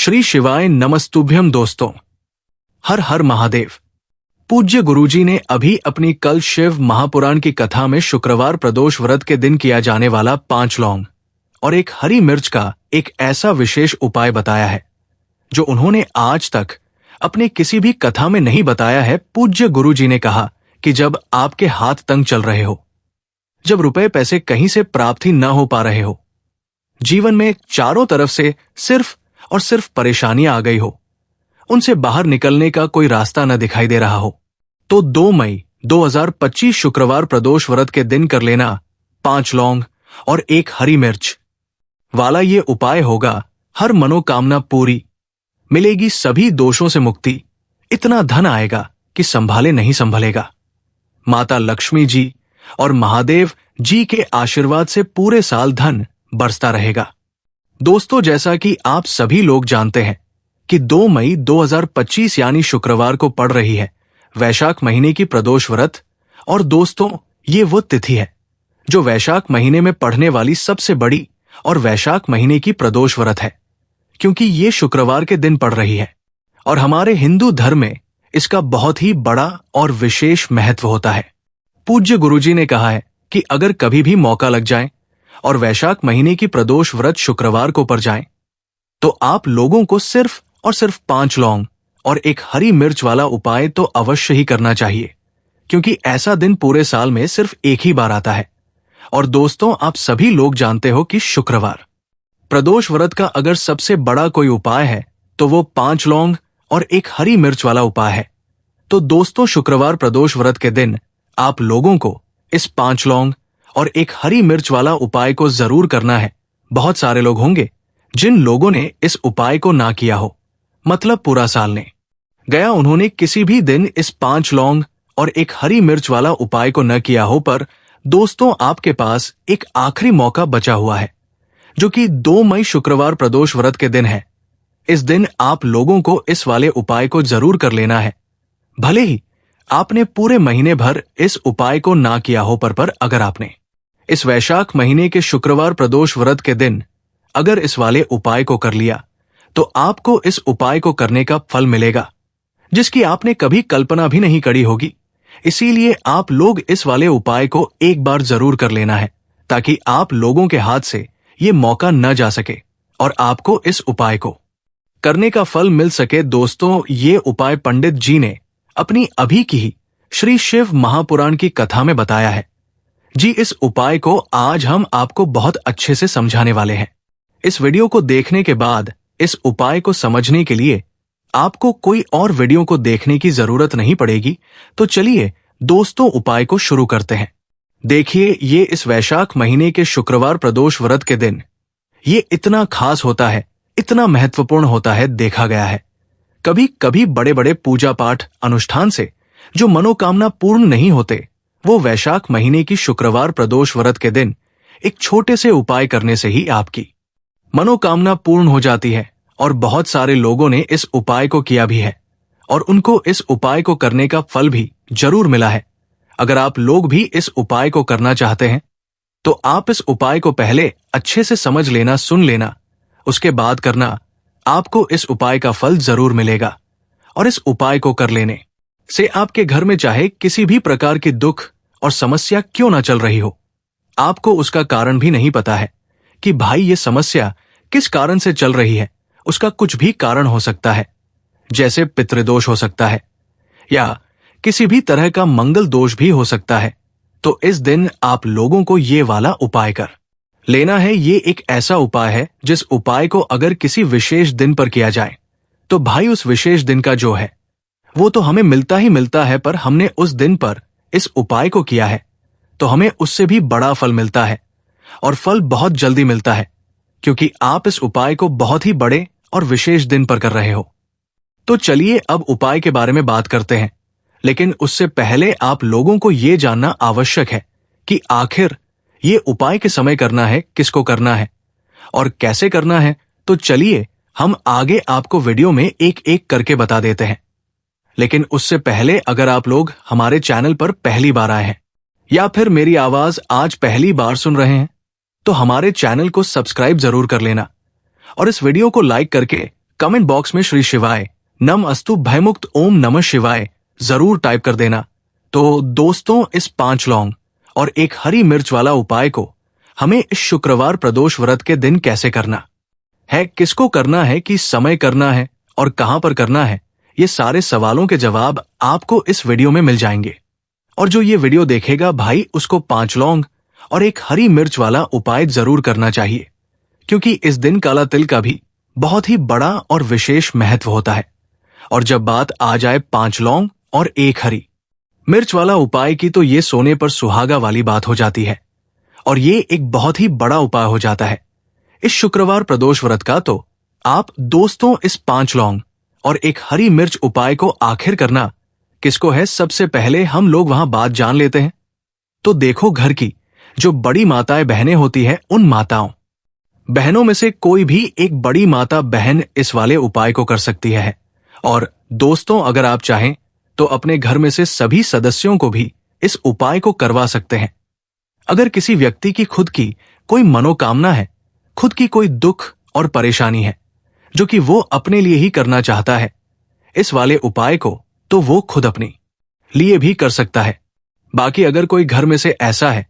श्री शिवाय नमस्तुभ्यम दोस्तों। हर हर महादेव। पूज्य गुरुजी ने अभी अपनी कल शिव महापुराण की कथा में शुक्रवार प्रदोष व्रत के दिन किया जाने वाला 5 लौंग और एक हरी मिर्च का एक ऐसा विशेष उपाय बताया है जो उन्होंने आज तक अपने किसी भी कथा में नहीं बताया है। पूज्य गुरुजी ने कहा कि जब आपके हाथ तंग चल रहे हो, जब रुपए पैसे कहीं से प्राप्त ही न हो पा रहे हो, जीवन में चारों तरफ से सिर्फ और सिर्फ परेशानियां आ गई हो, उनसे बाहर निकलने का कोई रास्ता न दिखाई दे रहा हो, तो 2 मई 2025 शुक्रवार प्रदोष व्रत के दिन कर लेना 5 लौंग और 1 हरी मिर्च वाला ये उपाय होगा। हर मनोकामना पूरी, मिलेगी सभी दोषों से मुक्ति, इतना धन आएगा कि संभाले नहीं संभलेगा। माता लक्ष्मी जी और महादेव जी के आशीर्वाद से पूरे साल धन बरसता रहेगा। दोस्तों, जैसा कि आप सभी लोग जानते हैं कि 2 मई 2025 यानी शुक्रवार को पड़ रही है वैशाख महीने की प्रदोष व्रत। और दोस्तों, ये वो तिथि है जो वैशाख महीने में पढ़ने वाली सबसे बड़ी और वैशाख महीने की प्रदोष व्रत है, क्योंकि ये शुक्रवार के दिन पड़ रही है और हमारे हिंदू धर्म में इसका बहुत ही बड़ा और विशेष महत्व होता है। पूज्य गुरुजी ने कहा है कि अगर कभी भी मौका लग जाए और वैशाख महीने की प्रदोष व्रत शुक्रवार को पड़ जाए तो आप लोगों को सिर्फ और सिर्फ 5 लौंग और 1 हरी मिर्च वाला उपाय तो अवश्य ही करना चाहिए, क्योंकि ऐसा दिन पूरे साल में सिर्फ एक ही बार आता है। और दोस्तों, आप सभी लोग जानते हो कि शुक्रवार प्रदोष व्रत का अगर सबसे बड़ा कोई उपाय है तो वो 5 लौंग और 1 हरी मिर्च वाला उपाय है। तो दोस्तों, शुक्रवार प्रदोष व्रत के दिन आप लोगों को इस 5 लौंग और 1 हरी मिर्च वाला उपाय को जरूर करना है। बहुत सारे लोग होंगे जिन लोगों ने इस उपाय को ना किया हो, मतलब पूरा साल ने गया उन्होंने किसी भी दिन इस 5 लौंग और 1 हरी मिर्च वाला उपाय को न किया हो। पर दोस्तों, आपके पास एक आखिरी मौका बचा हुआ है जो कि 2 मई शुक्रवार प्रदोष व्रत के दिन है। इस दिन आप लोगों को इस वाले उपाय को जरूर कर लेना है। भले ही आपने पूरे महीने भर इस उपाय को ना किया हो, पर अगर आपने इस वैशाख महीने के शुक्रवार प्रदोष व्रत के दिन अगर इस वाले उपाय को कर लिया तो आपको इस उपाय को करने का फल मिलेगा जिसकी आपने कभी कल्पना भी नहीं करी होगी। इसीलिए आप लोग इस वाले उपाय को एक बार जरूर कर लेना है, ताकि आप लोगों के हाथ से ये मौका न जा सके और आपको इस उपाय को करने का फल मिल सके। दोस्तों, ये उपाय पंडित जी ने अपनी अभी की ही श्री शिव महापुराण की कथा में बताया है जी। इस उपाय को आज हम आपको बहुत अच्छे से समझाने वाले हैं। इस वीडियो को देखने के बाद इस उपाय को समझने के लिए आपको कोई और वीडियो को देखने की जरूरत नहीं पड़ेगी। तो चलिए दोस्तों, उपाय को शुरू करते हैं। देखिए, ये इस वैशाख महीने के शुक्रवार प्रदोष व्रत के दिन ये इतना खास होता है, इतना महत्वपूर्ण होता है। देखा गया है कभी कभी बड़े बड़े पूजा पाठ अनुष्ठान से जो मनोकामना पूर्ण नहीं होते, वो वैशाख महीने की शुक्रवार प्रदोष व्रत के दिन एक छोटे से उपाय करने से ही आपकी मनोकामना पूर्ण हो जाती है। और बहुत सारे लोगों ने इस उपाय को किया भी है और उनको इस उपाय को करने का फल भी जरूर मिला है। अगर आप लोग भी इस उपाय को करना चाहते हैं तो आप इस उपाय को पहले अच्छे से समझ लेना, सुन लेना, उसके बाद करना। आपको इस उपाय का फल जरूर मिलेगा। और इस उपाय को कर लेने से आपके घर में चाहे किसी भी प्रकार की दुख और समस्या क्यों ना चल रही हो, आपको उसका कारण भी नहीं पता है कि भाई ये समस्या किस कारण से चल रही है, उसका कुछ भी कारण हो सकता है, जैसे पितृदोष हो सकता है या किसी भी तरह का मंगल दोष भी हो सकता है। तो इस दिन आप लोगों को ये वाला उपाय कर लेना है। ये एक ऐसा उपाय है जिस उपाय को अगर किसी विशेष दिन पर किया जाए तो भाई उस विशेष दिन का जो है वो तो हमें मिलता ही मिलता है, पर हमने उस दिन पर इस उपाय को किया है तो हमें उससे भी बड़ा फल मिलता है। और फल बहुत जल्दी मिलता है, क्योंकि आप इस उपाय को बहुत ही बड़े और विशेष दिन पर कर रहे हो। तो चलिए अब उपाय के बारे में बात करते हैं, लेकिन उससे पहले आप लोगों को यह जानना आवश्यक है कि आखिर ये उपाय के समय करना है, किसको करना है और कैसे करना है। तो चलिए हम आगे आपको वीडियो में एक एक करके बता देते हैं। लेकिन उससे पहले अगर आप लोग हमारे चैनल पर पहली बार आए हैं या फिर मेरी आवाज आज पहली बार सुन रहे हैं तो हमारे चैनल को सब्सक्राइब जरूर कर लेना और इस वीडियो को लाइक करके कमेंट बॉक्स में श्री शिवाय नम अस्तु भयमुक्त ओम नमः शिवाय जरूर टाइप कर देना। तो दोस्तों, इस 5 लौंग और एक हरी मिर्च वाला उपाय को हमें इस शुक्रवार प्रदोष व्रत के दिन कैसे करना है, किसको करना है, कि समय करना है और कहां पर करना है, ये सारे सवालों के जवाब आपको इस वीडियो में मिल जाएंगे। और जो ये वीडियो देखेगा भाई, उसको 5 लौंग और एक हरी मिर्च वाला उपाय जरूर करना चाहिए, क्योंकि इस दिन काला तिल का भी बहुत ही बड़ा और विशेष महत्व होता है। और जब बात आ जाए 5 लौंग और एक हरी मिर्च वाला उपाय की, तो ये सोने पर सुहागा वाली बात हो जाती है और ये एक बहुत ही बड़ा उपाय हो जाता है इस शुक्रवार प्रदोष व्रत का। तो आप दोस्तों, इस 5 लौंग और एक हरी मिर्च उपाय को आखिर करना किसको है, सबसे पहले हम लोग वहां बात जान लेते हैं। तो देखो, घर की जो बड़ी माताएं बहनें होती है, उन माताओं बहनों में से कोई भी एक बड़ी माता बहन इस वाले उपाय को कर सकती है। और दोस्तों, अगर आप चाहें तो अपने घर में से सभी सदस्यों को भी इस उपाय को करवा सकते हैं। अगर किसी व्यक्ति की खुद की कोई मनोकामना है, खुद की कोई दुख और परेशानी है जो कि वो अपने लिए ही करना चाहता है, इस वाले उपाय को तो वो खुद अपने लिए भी कर सकता है। बाकी अगर कोई घर में से ऐसा है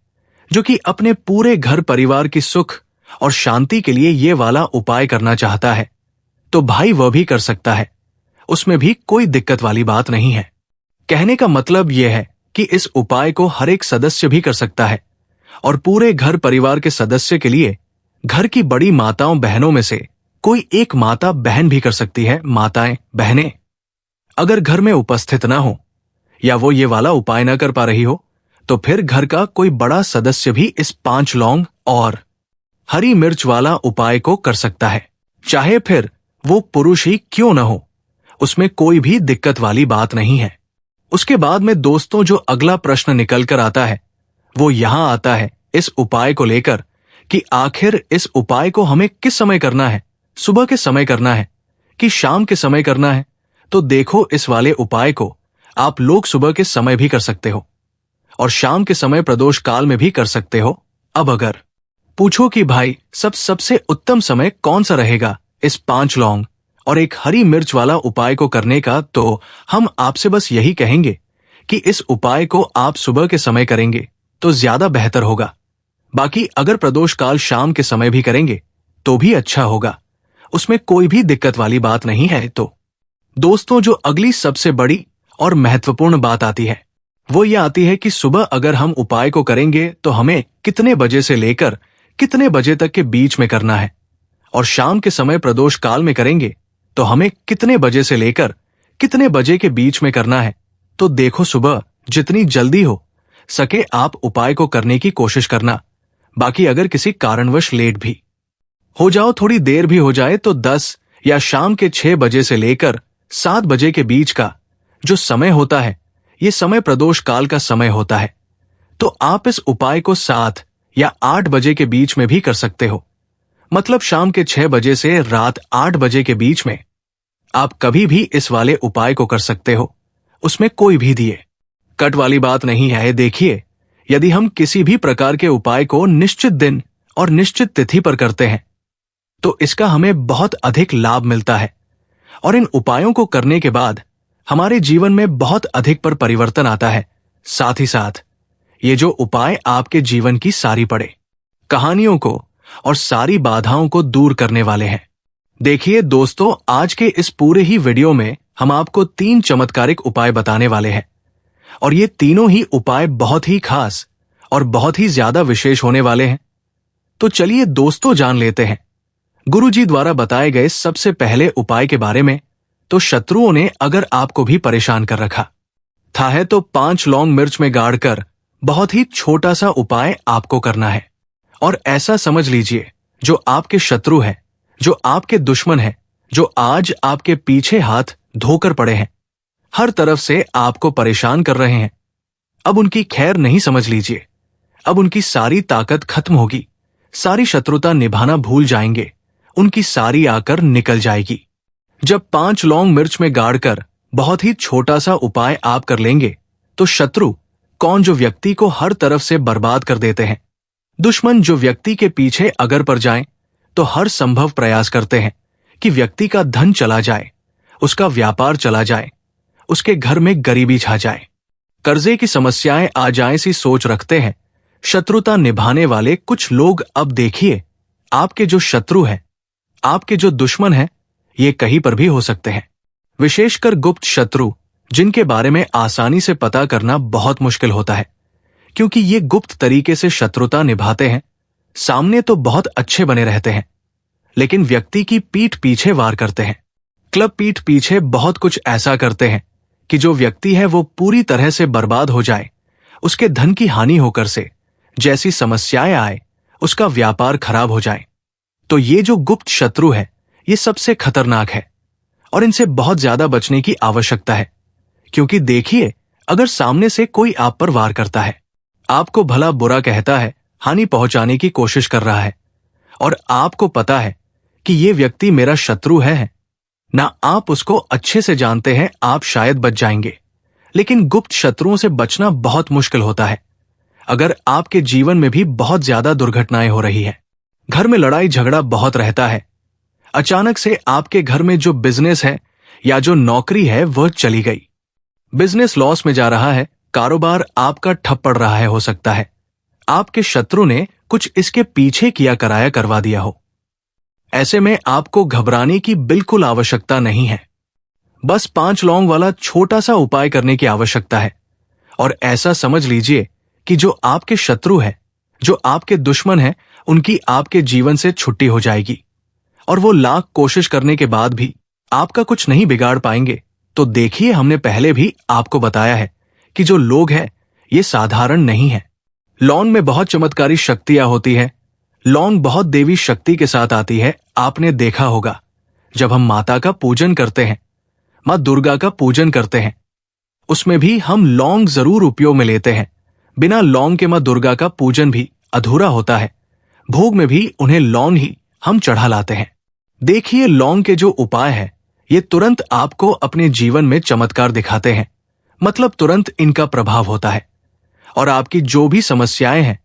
जो कि अपने पूरे घर परिवार की सुख और शांति के लिए ये वाला उपाय करना चाहता है, तो भाई वह भी कर सकता है, उसमें भी कोई दिक्कत वाली बात नहीं है। कहने का मतलब यह है कि इस उपाय को हर एक सदस्य भी कर सकता है और पूरे घर परिवार के सदस्य के लिए घर की बड़ी माताओं बहनों में से कोई एक माता बहन भी कर सकती है। माताएं बहनें अगर घर में उपस्थित ना हो या वो ये वाला उपाय ना कर पा रही हो, तो फिर घर का कोई बड़ा सदस्य भी इस 5 लौंग और हरी मिर्च वाला उपाय को कर सकता है, चाहे फिर वो पुरुष ही क्यों न हो, उसमें कोई भी दिक्कत वाली बात नहीं है। उसके बाद में दोस्तों, जो अगला प्रश्न निकल कर आता है वो यहां आता है इस उपाय को लेकर कि आखिर इस उपाय को हमें किस समय करना है, सुबह के समय करना है कि शाम के समय करना है। तो देखो, इस वाले उपाय को आप लोग सुबह के समय भी कर सकते हो और शाम के समय प्रदोष काल में भी कर सकते हो। अब अगर पूछो कि भाई सबसे उत्तम समय कौन सा रहेगा इस 5 लौंग और एक हरी मिर्च वाला उपाय को करने का, तो हम आपसे बस यही कहेंगे कि इस उपाय को आप सुबह के समय करेंगे तो ज्यादा बेहतर होगा। बाकी अगर प्रदोष काल शाम के समय भी करेंगे तो भी अच्छा होगा, उसमें कोई भी दिक्कत वाली बात नहीं है। तो दोस्तों, जो अगली सबसे बड़ी और महत्वपूर्ण बात आती है वो ये आती है कि सुबह अगर हम उपाय को करेंगे तो हमें कितने बजे से लेकर कितने बजे तक के बीच में करना है, और शाम के समय प्रदोष काल में करेंगे तो हमें कितने बजे से लेकर कितने बजे के बीच में करना है। तो देखो, सुबह जितनी जल्दी हो सके आप उपाय को करने की कोशिश करना। बाकी अगर किसी कारणवश लेट भी हो जाओ, थोड़ी देर भी हो जाए, तो 10 या शाम के 6 बजे से लेकर 7 बजे के बीच का जो समय होता है, ये समय प्रदोष काल का समय होता है। तो आप इस उपाय को 7 या 8 बजे के बीच में भी कर सकते हो, मतलब शाम के 6 बजे से रात 8 बजे के बीच में आप कभी भी इस वाले उपाय को कर सकते हो, उसमें कोई भी दिए कट वाली बात नहीं है। देखिए, यदि हम किसी भी प्रकार के उपाय को निश्चित दिन और निश्चित तिथि पर करते हैं तो इसका हमें बहुत अधिक लाभ मिलता है और इन उपायों को करने के बाद हमारे जीवन में बहुत अधिक पर परिवर्तन आता है। साथ ही साथ ये जो उपाय आपके जीवन की सारी पड़े कहानियों को और सारी बाधाओं को दूर करने वाले हैं। देखिए दोस्तों, आज के इस पूरे ही वीडियो में हम आपको 3 चमत्कारिक उपाय बताने वाले हैं और ये तीनों ही उपाय बहुत ही खास और बहुत ही ज्यादा विशेष होने वाले हैं। तो चलिए दोस्तों, जान लेते हैं गुरुजी द्वारा बताए गए सबसे पहले उपाय के बारे में। तो शत्रुओं ने अगर आपको भी परेशान कर रखा था है तो 5 लौंग मिर्च में गाड़कर बहुत ही छोटा सा उपाय आपको करना है। और ऐसा समझ लीजिए, जो आपके शत्रु है, जो आपके दुश्मन है, जो आज आपके पीछे हाथ धोकर पड़े हैं, हर तरफ से आपको परेशान कर रहे हैं, अब उनकी खैर नहीं समझ लीजिए। अब उनकी सारी ताकत खत्म होगी, सारी शत्रुता निभाना भूल जाएंगे, उनकी सारी आकर निकल जाएगी। जब 5 लौंग मिर्च में गाड़कर बहुत ही छोटा सा उपाय आप कर लेंगे तो शत्रु कौन, जो व्यक्ति को हर तरफ से बर्बाद कर देते हैं, दुश्मन जो व्यक्ति के पीछे अगर पड़ जाएं तो हर संभव प्रयास करते हैं कि व्यक्ति का धन चला जाए, उसका व्यापार चला जाए, उसके घर में गरीबी छा जाए, कर्जे की समस्याएं आ जाए सी सोच रखते हैं शत्रुता निभाने वाले कुछ लोग। अब देखिए, आपके जो शत्रु हैं, आपके जो दुश्मन हैं, ये कहीं पर भी हो सकते हैं। विशेषकर गुप्त शत्रु, जिनके बारे में आसानी से पता करना बहुत मुश्किल होता है, क्योंकि ये गुप्त तरीके से शत्रुता निभाते हैं। सामने तो बहुत अच्छे बने रहते हैं, लेकिन व्यक्ति की पीठ पीछे वार करते हैं। क्लब पीठ पीछे बहुत कुछ ऐसा करते हैं कि जो व्यक्ति है वो पूरी तरह से बर्बाद हो जाए, उसके धन की हानि होकर से जैसी समस्याएं आए, उसका व्यापार खराब हो जाए। तो ये जो गुप्त शत्रु है, ये सबसे खतरनाक है और इनसे बहुत ज्यादा बचने की आवश्यकता है। क्योंकि देखिए, अगर सामने से कोई आप पर वार करता है, आपको भला बुरा कहता है, हानि पहुंचाने की कोशिश कर रहा है, और आपको पता है कि ये व्यक्ति मेरा शत्रु है, ना आप उसको अच्छे से जानते हैं, आप शायद बच जाएंगे। लेकिन गुप्त शत्रुओं से बचना बहुत मुश्किल होता है। अगर आपके जीवन में भी बहुत ज्यादा दुर्घटनाएं हो रही है, घर में लड़ाई झगड़ा बहुत रहता है, अचानक से आपके घर में जो बिजनेस है या जो नौकरी है वह चली गई, बिजनेस लॉस में जा रहा है, कारोबार आपका ठप पड़ रहा है, हो सकता है आपके शत्रु ने कुछ इसके पीछे किया कराया करवा दिया हो। ऐसे में आपको घबराने की बिल्कुल आवश्यकता नहीं है। बस 5 लौंग वाला छोटा सा उपाय करने की आवश्यकता है। और ऐसा समझ लीजिए कि जो आपके शत्रु है, जो आपके दुश्मन है, उनकी आपके जीवन से छुट्टी हो जाएगी और वो लाख कोशिश करने के बाद भी आपका कुछ नहीं बिगाड़ पाएंगे। तो देखिए, हमने पहले भी आपको बताया है कि जो लोग हैं ये साधारण नहीं है। लौंग में बहुत चमत्कारी शक्तियां होती है। लौंग बहुत देवी शक्ति के साथ आती है। आपने देखा होगा, जब हम माता का पूजन करते हैं, मां दुर्गा का पूजन करते हैं, उसमें भी हम लौंग जरूर उपयोग में लेते हैं। बिना लौंग के मां दुर्गा का पूजन भी अधूरा होता है। भोग में भी उन्हें लौंग ही हम चढ़ा लाते हैं। देखिए, लौंग के जो उपाय है, ये तुरंत आपको अपने जीवन में चमत्कार दिखाते हैं। मतलब तुरंत इनका प्रभाव होता है और आपकी जो भी समस्याएं हैं,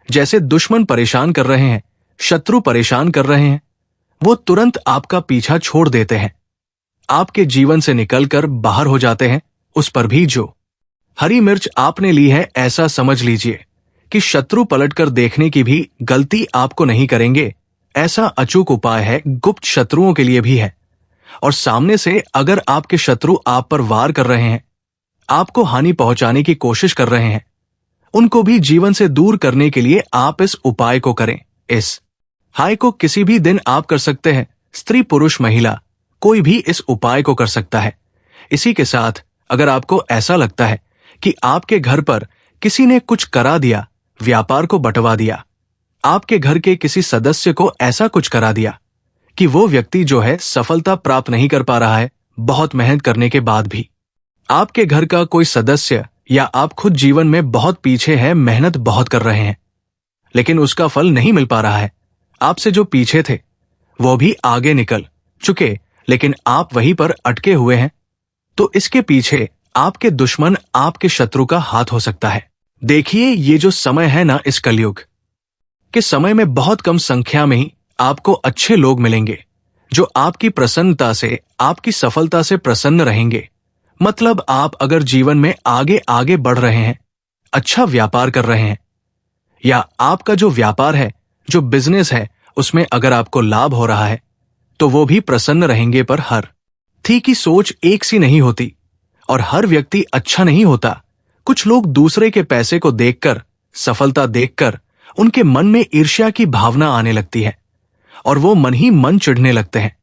जैसे दुश्मन परेशान कर रहे हैं, शत्रु परेशान कर रहे हैं, वो तुरंत आपका पीछा छोड़ देते हैं, आपके जीवन से निकलकर बाहर हो जाते हैं। उस पर भी जो हरी मिर्च आपने ली है, ऐसा समझ लीजिए कि शत्रु पलटकर देखने की भी गलती आपको नहीं करेंगे। ऐसा अचूक उपाय है, गुप्त शत्रुओं के लिए भी है। और सामने से अगर आपके शत्रु आप पर वार कर रहे हैं, आपको हानि पहुंचाने की कोशिश कर रहे हैं, उनको भी जीवन से दूर करने के लिए आप इस उपाय को करें। इस हाय को किसी भी दिन आप कर सकते हैं। स्त्री पुरुष महिला कोई भी इस उपाय को कर सकता है। इसी के साथ अगर आपको ऐसा लगता है कि आपके घर पर किसी ने कुछ करा दिया, व्यापार को बंटवा दिया, आपके घर के किसी सदस्य को ऐसा कुछ करा दिया कि वो व्यक्ति जो है सफलता प्राप्त नहीं कर पा रहा है, बहुत मेहनत करने के बाद भी, आपके घर का कोई सदस्य या आप खुद जीवन में बहुत पीछे हैं, मेहनत बहुत कर रहे हैं, लेकिन उसका फल नहीं मिल पा रहा है। आपसे जो पीछे थे वो भी आगे निकल चुके, लेकिन आप वहीं पर अटके हुए हैं। तो इसके पीछे आपके दुश्मन, आपके शत्रु का हाथ हो सकता है। देखिए, ये जो समय है ना, इस कलयुग के समय में बहुत कम संख्या में ही आपको अच्छे लोग मिलेंगे जो आपकी प्रसन्नता से, आपकी सफलता से प्रसन्न रहेंगे। मतलब आप अगर जीवन में आगे आगे बढ़ रहे हैं, अच्छा व्यापार कर रहे हैं, या आपका जो व्यापार है, जो बिजनेस है, उसमें अगर आपको लाभ हो रहा है, तो वो भी प्रसन्न रहेंगे। पर हर थी की सोच एक सी नहीं होती और हर व्यक्ति अच्छा नहीं होता। कुछ लोग दूसरे के पैसे को देखकर, सफलता देखकर उनके मन में ईर्ष्या की भावना आने लगती है और वो मन ही मन चिढ़ने लगते हैं।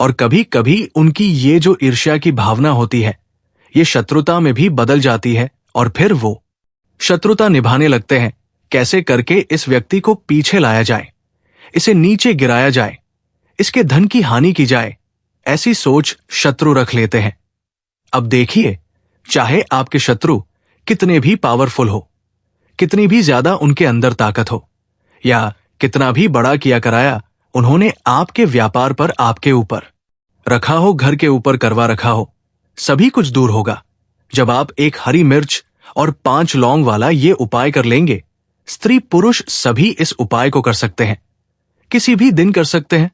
और कभी कभी उनकी ये जो ईर्ष्या की भावना होती है, ये शत्रुता में भी बदल जाती है और फिर वो शत्रुता निभाने लगते हैं। कैसे करके इस व्यक्ति को पीछे लाया जाए, इसे नीचे गिराया जाए, इसके धन की हानि की जाए, ऐसी सोच शत्रु रख लेते हैं। अब देखिए, चाहे आपके शत्रु कितने भी पावरफुल हो, कितनी भी ज्यादा उनके अंदर ताकत हो, या कितना भी बड़ा किया कराया उन्होंने आपके व्यापार पर, आपके ऊपर रखा हो, घर के ऊपर करवा रखा हो, सभी कुछ दूर होगा जब आप एक हरी मिर्च और 5 लौंग वाला ये उपाय कर लेंगे। स्त्री पुरुष सभी इस उपाय को कर सकते हैं, किसी भी दिन कर सकते हैं।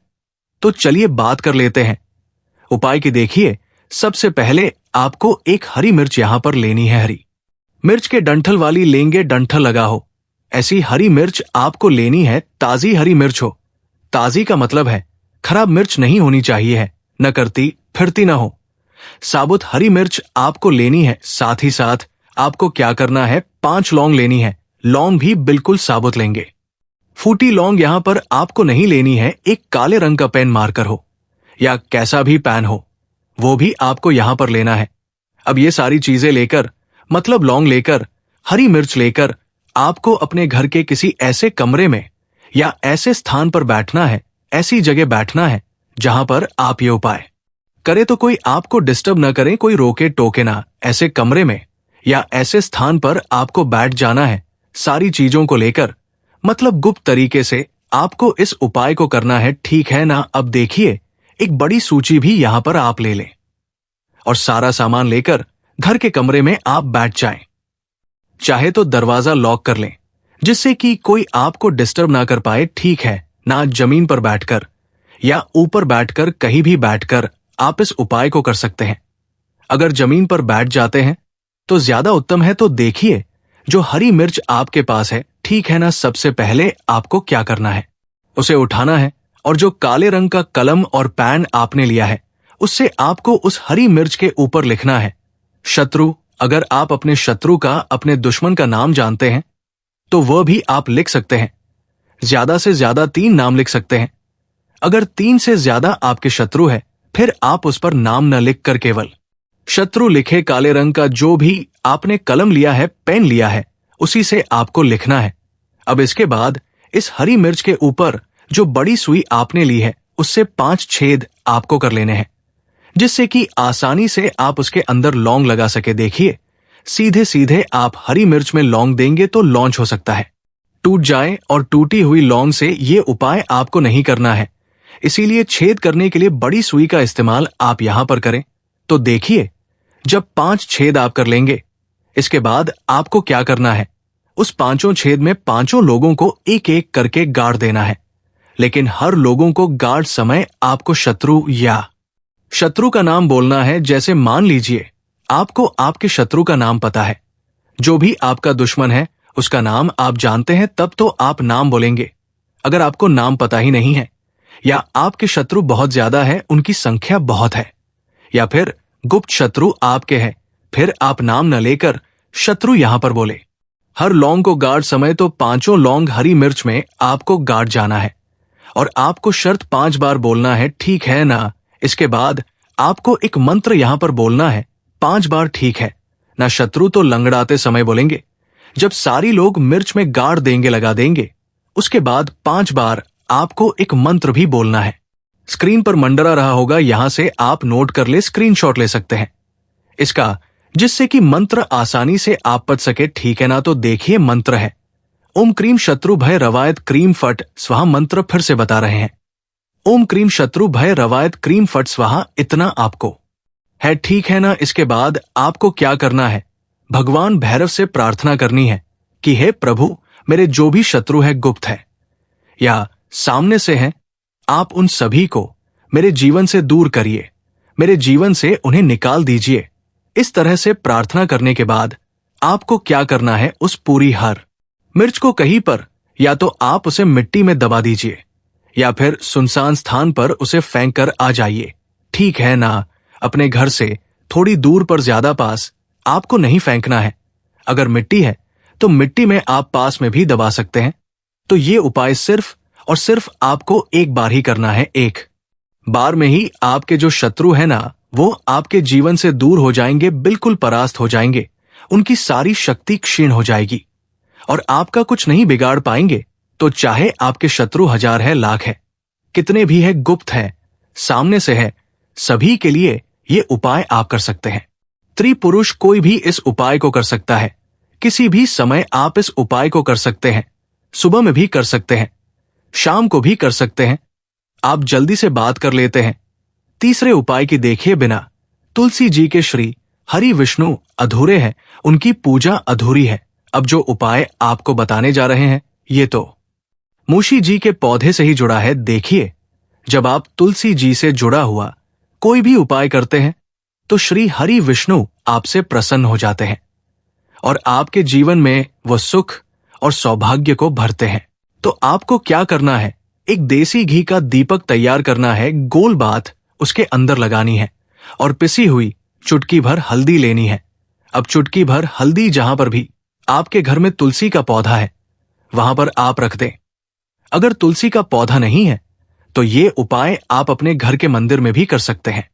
तो चलिए बात कर लेते हैं उपाय की। देखिए, सबसे पहले आपको एक हरी मिर्च यहां पर लेनी है। हरी मिर्च के डंठल वाली लेंगे, डंठल लगा हो ऐसी हरी मिर्च आपको लेनी है। ताजी हरी मिर्च हो। ताजी का मतलब है खराब मिर्च नहीं होनी चाहिए है, न करती फिरती ना हो। साबुत हरी मिर्च आपको लेनी है। साथ ही साथ आपको क्या करना है, 5 लौंग लेनी है। लौंग भी बिल्कुल साबुत लेंगे। फूटी लौंग यहां पर आपको नहीं लेनी है। एक काले रंग का पेन मार्कर हो या कैसा भी पेन हो, वो भी आपको यहां पर लेना है। अब ये सारी चीजें लेकर, मतलब लौंग लेकर, हरी मिर्च लेकर, आपको अपने घर के किसी ऐसे कमरे में या ऐसे स्थान पर बैठना है, ऐसी जगह बैठना है जहां पर आप ये उपाय करे तो कोई आपको डिस्टर्ब ना करे, कोई रोके टोके ना। ऐसे कमरे में या ऐसे स्थान पर आपको बैठ जाना है सारी चीजों को लेकर, मतलब गुप्त तरीके से आपको इस उपाय को करना है, ठीक है ना। अब देखिए, एक बड़ी सूची भी यहां पर आप ले लें और सारा सामान लेकर घर के कमरे में आप बैठ जाएं। चाहे तो दरवाजा लॉक कर लें जिससे कि कोई आपको डिस्टर्ब ना कर पाए, ठीक है ना। जमीन पर बैठकर या ऊपर बैठकर, कहीं भी बैठकर आप इस उपाय को कर सकते हैं। अगर जमीन पर बैठ जाते हैं तो ज्यादा उत्तम है। तो देखिए, जो हरी मिर्च आपके पास है, ठीक है ना, सबसे पहले आपको क्या करना है, उसे उठाना है और जो काले रंग का कलम और पेन आपने लिया है उससे आपको उस हरी मिर्च के ऊपर लिखना है शत्रु। अगर आप अपने शत्रु का, अपने दुश्मन का नाम जानते हैं तो वह भी आप लिख सकते हैं। ज्यादा से ज्यादा 3 नाम लिख सकते हैं। अगर 3 से ज्यादा आपके शत्रु है, फिर आप उस पर नाम न लिखकर केवल शत्रु लिखे काले रंग का जो भी आपने कलम लिया है, पेन लिया है, उसी से आपको लिखना है। अब इसके बाद इस हरी मिर्च के ऊपर जो बड़ी सुई आपने ली है उससे 5 छेद आपको कर लेने हैं जिससे कि आसानी से आप उसके अंदर लौंग लगा सके। देखिए, सीधे सीधे आप हरी मिर्च में लौंग देंगे तो लॉन्च हो सकता है, टूट जाए, और टूटी हुई लौंग से ये उपाय आपको नहीं करना है। इसीलिए छेद करने के लिए बड़ी सुई का इस्तेमाल आप यहां पर करें। तो देखिए, जब 5 छेद आप कर लेंगे, इसके बाद आपको क्या करना है, उस 5 छेद में 5 लोगों को एक एक करके गाड़ देना है। लेकिन हर लोगों को गाड़ समय आपको शत्रु का नाम बोलना है। जैसे मान लीजिए आपको आपके शत्रु का नाम पता है, जो भी आपका दुश्मन है उसका नाम आप जानते हैं, तब तो आप नाम बोलेंगे। अगर आपको नाम पता ही नहीं है या आपके शत्रु बहुत ज्यादा है, उनकी संख्या बहुत है, या फिर गुप्त शत्रु आपके हैं, फिर आप नाम न लेकर शत्रु यहां पर बोले। हर लौंग को गाड़ समय तो 5 लौंग हरी मिर्च में आपको गाड़ जाना है और आपको शर्त 5 बार बोलना है, ठीक है ना। इसके बाद आपको एक मंत्र यहां पर बोलना है 5 बार, ठीक है ना। शत्रु तो लंगड़ाते समय बोलेंगे। जब सारी लोग मिर्च में गाड़ देंगे, लगा देंगे, उसके बाद 5 बार आपको एक मंत्र भी बोलना है। स्क्रीन पर मंडरा रहा होगा, यहां से आप नोट कर ले, स्क्रीनशॉट ले सकते हैं इसका, जिससे कि मंत्र आसानी से आप पढ़ सके, ठीक है ना। तो देखिए, मंत्र है ओम क्रीम शत्रु भय रवायत क्रीम फट स्वाहा। मंत्र फिर से बता रहे हैं, ओम क्रीम शत्रु भय रवायत क्रीम फट स्वाहा। इतना आपको है, ठीक है ना। इसके बाद आपको क्या करना है, भगवान भैरव से प्रार्थना करनी है कि हे प्रभु, मेरे जो भी शत्रु है, गुप्त है या सामने से हैं, आप उन सभी को मेरे जीवन से दूर करिए, मेरे जीवन से उन्हें निकाल दीजिए। इस तरह से प्रार्थना करने के बाद आपको क्या करना है, उस पूरी हर मिर्च को कहीं पर या तो आप उसे मिट्टी में दबा दीजिए या फिर सुनसान स्थान पर उसे फेंक कर आ जाइए, ठीक है ना। अपने घर से थोड़ी दूर पर, ज्यादा पास आपको नहीं फेंकना है। अगर मिट्टी है तो मिट्टी में आप पास में भी दबा सकते हैं। तो ये उपाय सिर्फ और सिर्फ आपको एक बार ही करना है। एक बार में ही आपके जो शत्रु है ना, वो आपके जीवन से दूर हो जाएंगे, बिल्कुल परास्त हो जाएंगे, उनकी सारी शक्ति क्षीण हो जाएगी और आपका कुछ नहीं बिगाड़ पाएंगे। तो चाहे आपके शत्रु 1000 है, लाख है, कितने भी है, गुप्त है, सामने से है, सभी के लिए ये उपाय आप कर सकते हैं। त्रिपुरुष कोई भी इस उपाय को कर सकता है, किसी भी समय आप इस उपाय को कर सकते हैं। सुबह में भी कर सकते हैं, शाम को भी कर सकते हैं। आप जल्दी से बात कर लेते हैं। तीसरे उपाय की देखिए, बिना तुलसी जी के श्री हरि विष्णु अधूरे हैं, उनकी पूजा अधूरी है। अब जो उपाय आपको बताने जा रहे हैं, ये तो मूशी जी के पौधे से ही जुड़ा है। देखिए, जब आप तुलसी जी से जुड़ा हुआ कोई भी उपाय करते हैं तो श्री हरि विष्णु आपसे प्रसन्न हो जाते हैं और आपके जीवन में वो सुख और सौभाग्य को भरते हैं। तो आपको क्या करना है, एक देसी घी का दीपक तैयार करना है, गोल बात उसके अंदर लगानी है और पिसी हुई चुटकी भर हल्दी लेनी है। अब चुटकी भर हल्दी जहां पर भी आपके घर में तुलसी का पौधा है वहां पर आप रख दें। अगर तुलसी का पौधा नहीं है तो ये उपाय आप अपने घर के मंदिर में भी कर सकते हैं।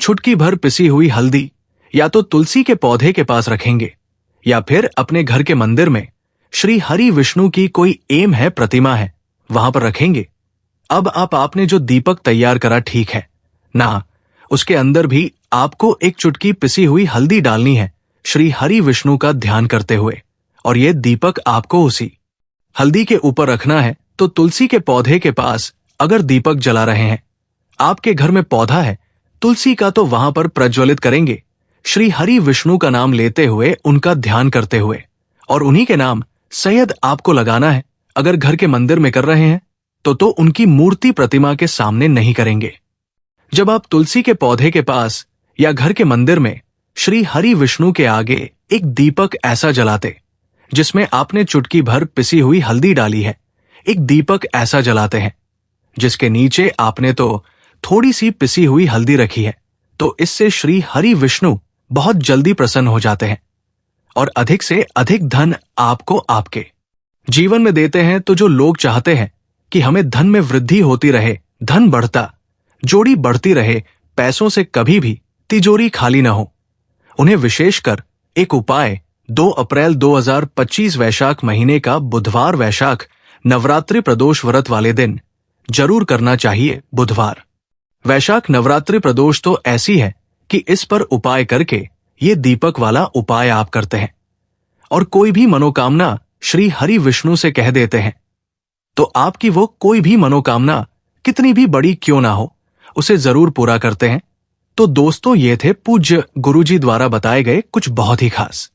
चुटकी भर पिसी हुई हल्दी या तो तुलसी के पौधे के पास रखेंगे या फिर अपने घर के मंदिर में श्री हरि विष्णु की कोई एम है, प्रतिमा है, वहां पर रखेंगे। अब आपने जो दीपक तैयार करा ठीक है ना, उसके अंदर भी आपको एक चुटकी पिसी हुई हल्दी डालनी है श्री हरि विष्णु का ध्यान करते हुए, और यह दीपक आपको उसी हल्दी के ऊपर रखना है। तो तुलसी के पौधे के पास अगर दीपक जला रहे हैं, आपके घर में पौधा है तुलसी का, तो वहां पर प्रज्वलित करेंगे श्री हरि विष्णु का नाम लेते हुए, उनका ध्यान करते हुए, और उन्हीं के नाम सैयद आपको लगाना है। अगर घर के मंदिर में कर रहे हैं तो उनकी मूर्ति प्रतिमा के सामने नहीं करेंगे। जब आप तुलसी के पौधे के पास या घर के मंदिर में श्री हरि विष्णु के आगे एक दीपक ऐसा जलाते जिसमें आपने चुटकी भर पिसी हुई हल्दी डाली है, एक दीपक ऐसा जलाते हैं जिसके नीचे आपने तो थोड़ी सी पिसी हुई हल्दी रखी है, तो इससे श्री हरि विष्णु बहुत जल्दी प्रसन्न हो जाते हैं और अधिक से अधिक धन आपको आपके जीवन में देते हैं। तो जो लोग चाहते हैं कि हमें धन में वृद्धि होती रहे, धन बढ़ता, जोड़ी बढ़ती रहे, पैसों से कभी भी तिजोरी खाली न हो, उन्हें विशेषकर एक उपाय 2 अप्रैल 2025 वैशाख महीने का बुधवार, वैशाख नवरात्रि प्रदोष व्रत वाले दिन जरूर करना चाहिए। बुधवार वैशाख नवरात्रि प्रदोष तो ऐसी है कि इस पर उपाय करके ये दीपक वाला उपाय आप करते हैं और कोई भी मनोकामना श्री हरि विष्णु से कह देते हैं, तो आपकी वो कोई भी मनोकामना कितनी भी बड़ी क्यों ना हो, उसे जरूर पूरा करते हैं। तो दोस्तों, ये थे पूज्य गुरुजी द्वारा बताए गए कुछ बहुत ही खास